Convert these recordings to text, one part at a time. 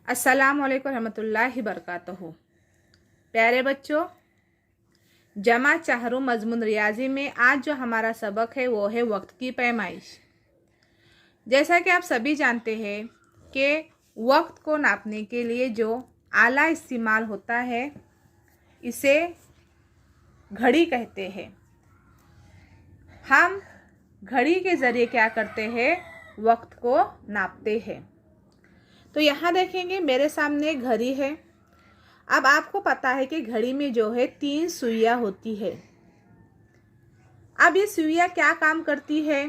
अस्सलाम वालेकुम रहमतुल्लाहि बरकातहू। प्यारे बच्चों, जमा चाहरू मजमून रियाजी में आज जो हमारा सबक है वो है वक्त की पैमाइश। जैसा कि आप सभी जानते हैं कि वक्त को नापने के लिए जो आला इस्तेमाल होता है इसे घड़ी कहते हैं। हम घड़ी के ज़रिए क्या करते हैं, वक्त को नापते हैं। तो यहाँ देखेंगे मेरे सामने एक घड़ी है। अब आपको पता है कि घड़ी में जो है 3 सुइयाँ होती है। अब ये सुइयाँ क्या काम करती है,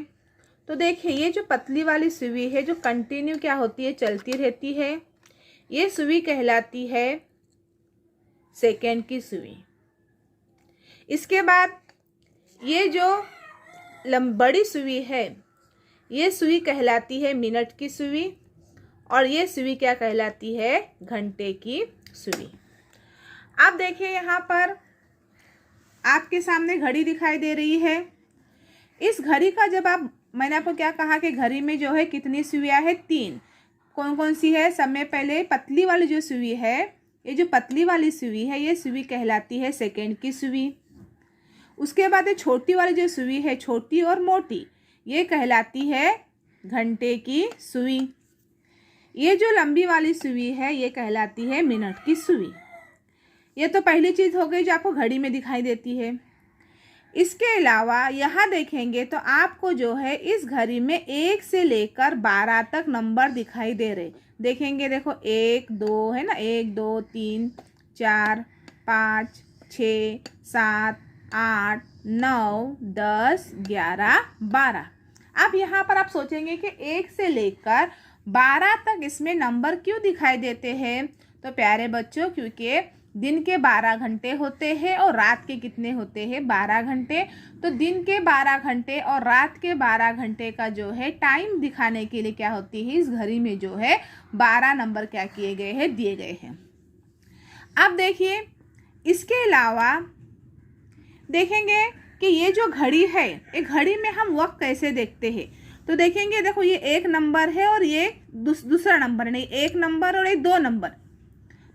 तो देखिए ये जो पतली वाली सुई है जो कंटिन्यू क्या होती है, चलती रहती है, ये सुई कहलाती है सेकंड की सुई। इसके बाद ये जो बड़ी सुई है ये सुई कहलाती है मिनट की सुई, और ये सुई क्या कहलाती है, घंटे की सुई। अब देखिए यहाँ पर आपके सामने घड़ी दिखाई दे रही है। इस घड़ी का जब मैंने आपको क्या कहा कि घड़ी में जो है कितनी सुइयाँ है, 3। कौन कौन सी है, सब में पहले पतली वाली जो सुई है, ये जो पतली वाली सुई है ये सुई कहलाती है सेकंड की सुई। उसके बाद ये छोटी वाली जो सुई है, छोटी और मोटी, ये कहलाती है घंटे की सुई। ये जो लंबी वाली सुई है ये कहलाती है मिनट की सुई। ये तो पहली चीज़ हो गई जो आपको घड़ी में दिखाई देती है। इसके अलावा यहाँ देखेंगे तो आपको जो है इस घड़ी में 1 से लेकर 12 तक नंबर दिखाई दे रहे। देखेंगे, देखो 1 2 है ना, 1 2 3 4 5 6 7 8 9 10 11 12। अब यहाँ पर आप सोचेंगे कि 1 से लेकर 12 तक इसमें नंबर क्यों दिखाई देते हैं। तो प्यारे बच्चों, क्योंकि दिन के 12 घंटे होते हैं और रात के कितने होते हैं, 12 घंटे। तो दिन के 12 घंटे और रात के 12 घंटे का जो है टाइम दिखाने के लिए क्या होती है, इस घड़ी में जो है 12 नंबर क्या किए गए हैं, दिए गए हैं। अब देखिए इसके अलावा देखेंगे कि ये जो घड़ी है, एक घड़ी में हम वक्त कैसे देखते हैं। तो देखेंगे, देखो ये 1 नंबर है और ये दूसरा नंबर नहीं, 1 नंबर और 2 नंबर।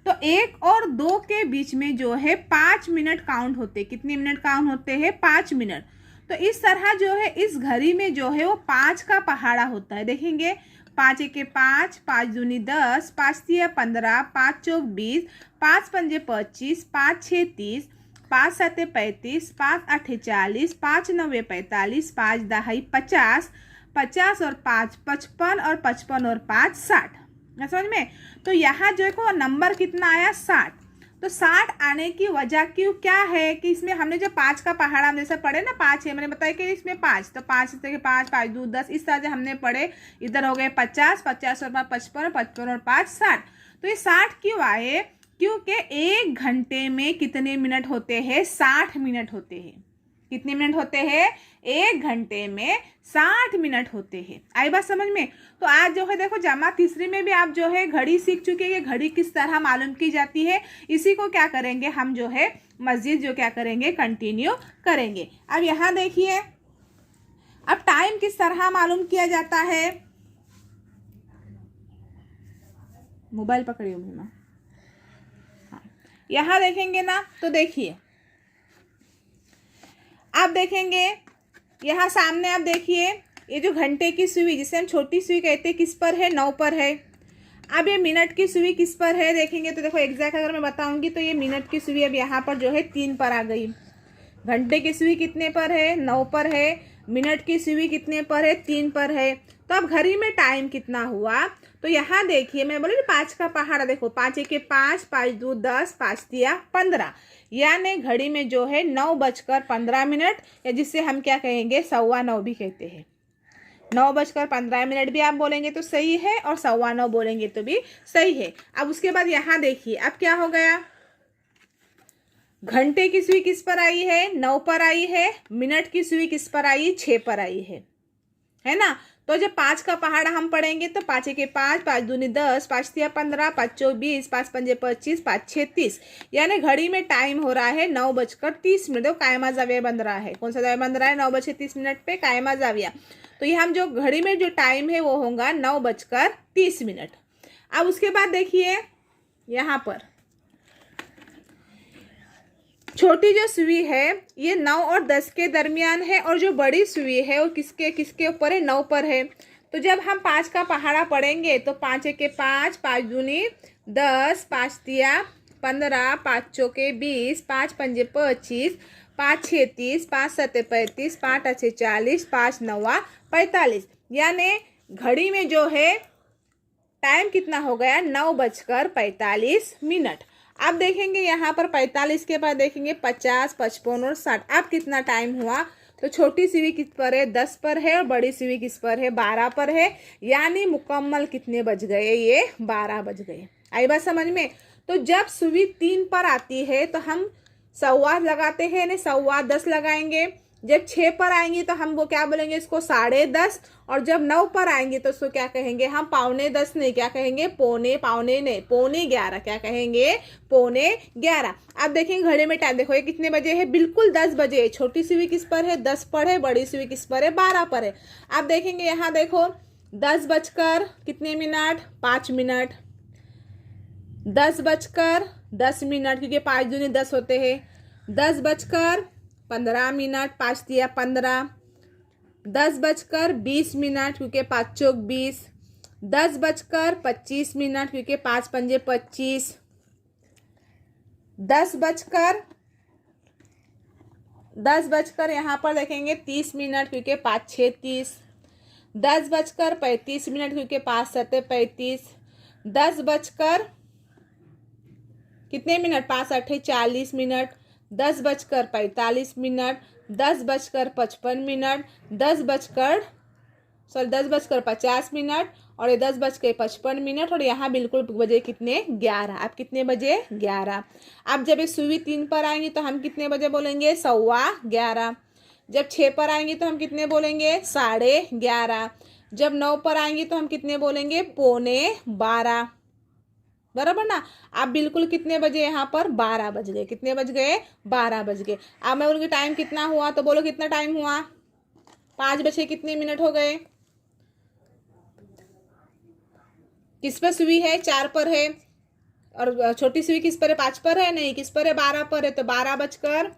तो 1 और 2 के बीच में जो है 5 मिनट काउंट होते। कितने मिनट काउंट होते हैं, 5 मिनट। तो इस तरह जो है इस घड़ी में जो है वो 5 का पहाड़ा होता है। देखेंगे 5 1 5, 5 दूनी 10, 5 3 15, 5 4 20, 5 5 25, 5 6 30, 5 7 35, 5 8 40, 5 9 45, 5 10 50, 50 और 5 55 और 55 और 5 60। समझ में। तो यहाँ जो है को नंबर कितना आया, 60। तो 60 आने की वजह क्यों क्या है कि इसमें हमने जो 5 का पहाड़ा हम जैसे पढ़े ना, 5 है, मैंने बताया कि इसमें 5, तो 5 से 5 5 2 10, इस तरह से हमने पढ़े। इधर हो गए 50 50 और 55 और 55 और 5 60। तो ये 60 क्यों आए, क्योंकि 1 घंटे में कितने मिनट होते हैं, 60 मिनट होते हैं। कितने मिनट होते हैं, 1 घंटे में 60 मिनट होते हैं। आई बात समझ में। तो आज जो है देखो जमा तीसरी में भी आप जो है घड़ी सीख चुके हैं, घड़ी किस तरह मालूम की जाती है। इसी को क्या करेंगे हम जो है मस्जिद जो क्या करेंगे, कंटिन्यू करेंगे। अब यहाँ देखिए, अब टाइम किस तरह मालूम किया जाता है। मोबाइल पकड़िए भीमा। हाँ, यहाँ देखेंगे ना, तो देखिए आप देखेंगे यहाँ सामने, आप देखिए ये जो घंटे की सुई जिसे हम छोटी सुई कहते हैं किस पर है, 9 पर है। अब ये मिनट की सुई किस पर है, देखेंगे तो देखो एग्जैक्ट अगर मैं बताऊंगी तो ये मिनट की सुई अब यहाँ पर जो है 3 पर आ गई। घंटे की सुई कितने पर है, 9 पर है। मिनट की सुई कितने पर है, 3 पर है। तो अब घड़ी में टाइम कितना हुआ, तो यहाँ देखिए मैं बोली 5 का पहाड़ा, देखो 5 1 5, 5 2 10, 5 3 15, यानी घड़ी में जो है 9:15, या जिससे हम क्या कहेंगे, 9:15 भी कहते हैं। 9:15 भी आप बोलेंगे तो सही है, और 9:15 बोलेंगे तो भी सही है। अब उसके बाद यहाँ देखिए अब क्या हो गया, घंटे की सुई किस पर आई है, 9 पर आई है। मिनट की सुई किस पर आई, 6 पर आई है ना। तो जब 5 का पहाड़ा हम पढ़ेंगे तो 5 1 5, 5 दूनी 10, 5 3 15, 5 4 20, 5 5 25, 5 6 30, यानी घड़ी में टाइम हो रहा है 9:30। देखो कायमा जाविया बन रहा है। कौन सा जाविया बन रहा है, 9:30 पे कायमा जाविया। तो ये हम जो घड़ी में जो टाइम है वो होगा 9:30। अब उसके बाद देखिए यहाँ पर छोटी जो सुई है ये 9 और 10 के दरमियान है, और जो बड़ी सुई है वो किसके किसके ऊपर है, 9 पर है। तो जब हम 5 का पहाड़ा पढ़ेंगे तो 5 एके 5, 5 दूनी 10, 5 तिया 15, 5 चौके 20, 5 पंजे 25, 5 छे 30, 5 सत्ते 35, 5 अच्छे 40, 5 नवा 45। यानी घड़ी में जो है टाइम कितना हो गया, 9:45। अब देखेंगे यहाँ पर 45 के बाद देखेंगे 50, 55 और 60। अब कितना टाइम हुआ, तो छोटी सुई किस पर है, 10 पर है, और बड़ी सुई किस पर है, 12 पर है। यानी मुकम्मल कितने बज गए, ये 12 बज गए। आई बात समझ में। तो जब सुई 3 पर आती है तो हम सवा लगाते हैं, यानी 10:15 लगाएंगे। जब 6 पर आएंगी तो हम वो क्या बोलेंगे, इसको 10:30। और जब 9 पर आएंगे तो उसको क्या कहेंगे हम, 9:45 नहीं, क्या कहेंगे, पौने 11। क्या कहेंगे, 11:15। अब देखेंगे घड़ी में टाइम, देखो ये कितने बजे है, बिल्कुल 10 बजे। छोटी सुई किस पर है, 10 पर है, बड़ी सुई किस पर है, 12 पर है। अब देखेंगे यहाँ देखो 10 बजकर कितने मिनट, 5 मिनट। 10:10, क्योंकि 5 दूनी 10 होते हैं। 10:15, 5 तिया 15। 10:20, क्योंकि 5 चौक 20। 10:25, क्योंकि 5 पंजे 25। 10 बजकर यहाँ पर देखेंगे 30 मिनट, क्योंकि 5 छे 30। 10:35, क्योंकि 5 सत्ते 35। 10 बजकर कितने मिनट, 5 अट्ठे 40 मिनट। 10:45, 10:55, 10:50 और ये 10:55, और यहाँ बिल्कुल बजे कितने, 11। अब कितने बजे, 11। अब जब ये सुई 3 पर आएंगी तो हम कितने बजे बोलेंगे, 11:15। जब 6 पर आएंगी तो हम कितने बोलेंगे, 11:30। जब 9 पर आएंगी तो हम कितने बोलेंगे, 11:15। बराबर ना। आप बिल्कुल कितने बजे, यहाँ पर 12 बज गए। कितने बज गए, 12 बज गए। अब मैं बोलूँगी टाइम कितना हुआ, तो बोलो कितना टाइम हुआ, 5 बजे कितने मिनट हो गए। किस पर सुई है, 4 पर है, और छोटी सुई किस पर है, 5 पर है, नहीं किस पर है, 12 पर है। तो 12:05,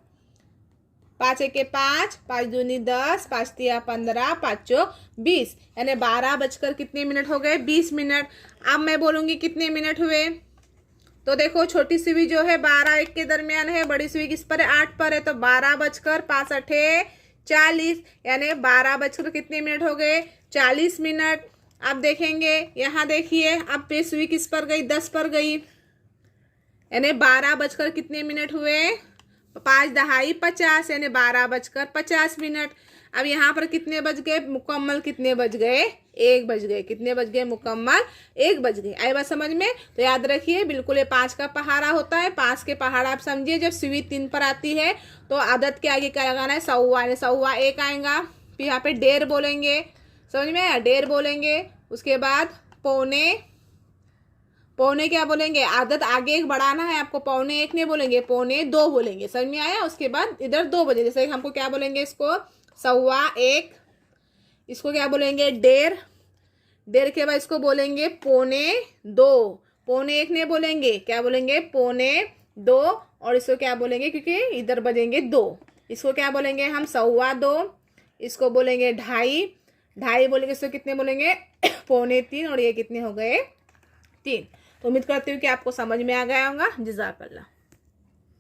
5 एके 5, 5 दूनी 10, 5 तिया 15, 5 चौक 20। यानी 12 बजकर कितने मिनट हो गए, 20 मिनट। अब मैं बोलूँगी कितने मिनट हुए, तो देखो छोटी सुई जो है 12-1 के दरमियान है, बड़ी सुई किस पर है, 8 पर है। तो 12:05, 8 40, यानी 12 बजकर कितने मिनट हो गए, 40 मिनट। अब देखेंगे यहाँ देखिए, अब पे सुई किस पर गई, 10 पर गई, यानी 12 बजकर कितने मिनट हुए, 5 दहाई 50, यानी 12 बजकर 50 मिनट। अब यहाँ पर कितने बज गए, मुकम्मल कितने बज गए, 1 बज गए। कितने बज गए, मुकम्मल 1 बज गए। आई बात समझ में। तो याद रखिए बिल्कुल ये 5 का पहाड़ा होता है। 5 के पहाड़ा आप समझिए, जब सुई 3 पर आती है तो आदत के आगे क्या लगाना है, 1.25, 1.25 आएगा। फिर यहाँ पे 1.5 बोलेंगे, समझ में आया, 1.5 बोलेंगे। उसके बाद पौने क्या बोलेंगे, आदत आगे एक बढ़ाना है आपको, 1.25 नहीं बोलेंगे, 1.25 बोलेंगे। समझ में आया। उसके बाद इधर 2 बजे, जैसे हमको क्या बोलेंगे, इसको 1.25, इसको क्या बोलेंगे, 1.5 के बाद इसको बोलेंगे 1.25। 1.25 नहीं बोलेंगे, क्या बोलेंगे, 1.25। और इसको क्या बोलेंगे, क्योंकि इधर बजेंगे 2, इसको क्या बोलेंगे हम, 2.25। इसको बोलेंगे 2.5 बोलेंगे। इसको कितने बोलेंगे, 2.25। और ये कितने हो गए, 3। तो उम्मीद करती हूँ कि आपको समझ में आ गया होगा। जज़ाकल्लाह।